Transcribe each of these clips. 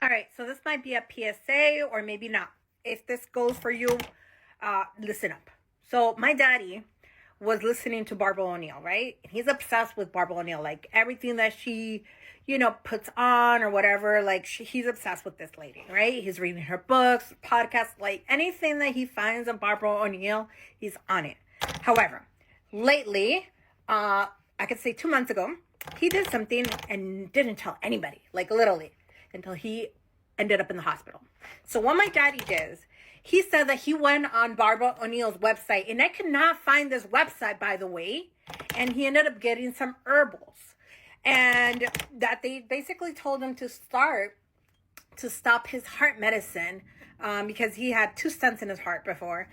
All right, so this might be a PSA or maybe not. If this goes for you, listen up. So my daddy was listening to Barbara O'Neill, right? And he's obsessed with Barbara O'Neill, like everything that she, puts on or whatever. Like he's obsessed with this lady, right? He's reading her books, podcasts, like anything that he finds on Barbara O'Neill, he's on it. However, lately, I could say 2 months ago, he did something and didn't tell anybody, like literally, until he ended up in the hospital. So what my daddy did, he said that he went on Barbara O'Neill's website, and I could not find this website, by the way, and he ended up getting some herbals, and that they basically told him to stop his heart medicine, because he had 2 stents in his heart before.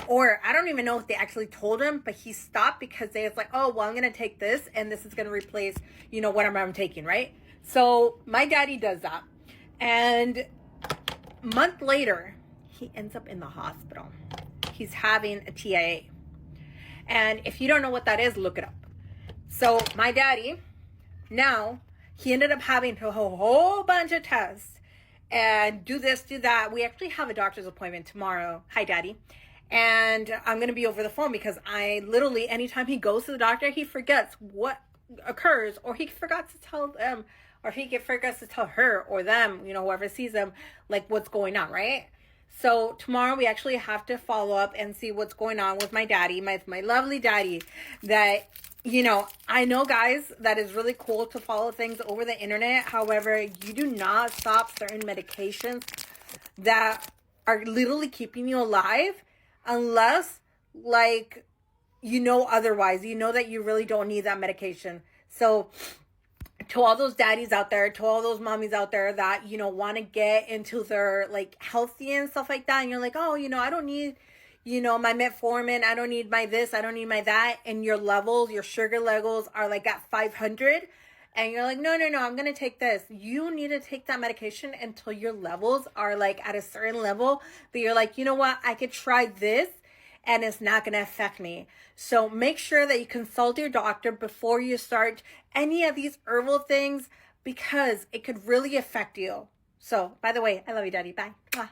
Or I don't even know if they actually told him, but he stopped because they was like, oh, well, I'm going to take this and this is going to replace, whatever I'm taking, right? So my daddy does that. And a month later, he ends up in the hospital. He's having a TIA. And if you don't know what that is, look it up. So my daddy, now, he ended up having a whole bunch of tests and do this, do that. We actually have a doctor's appointment tomorrow. Hi, Daddy. And I'm going to be over the phone because I literally, anytime he goes to the doctor, he forgets what occurs, or he forgot to tell them, or he forgets to tell her or them, whoever sees them, like what's going on, right? So tomorrow we actually have to follow up and see what's going on with my daddy, my lovely daddy, that, I know, guys, that is really cool to follow things over the internet. However, you do not stop certain medications that are literally keeping you alive unless, otherwise. That you really don't need that medication. So to all those daddies out there, to all those mommies out there that, want to get into their, healthy and stuff like that. And you're like, oh, I don't need, my metformin. I don't need my this. I don't need my that. And your levels, your sugar levels are at 500. And you're like, no, I'm going to take this. You need to take that medication until your levels are at a certain level. But you're like, you know what? I could try this and it's not going to affect me. So make sure that you consult your doctor before you start any of these herbal things, because it could really affect you. So, by the way, I love you, Daddy. Bye. Mwah.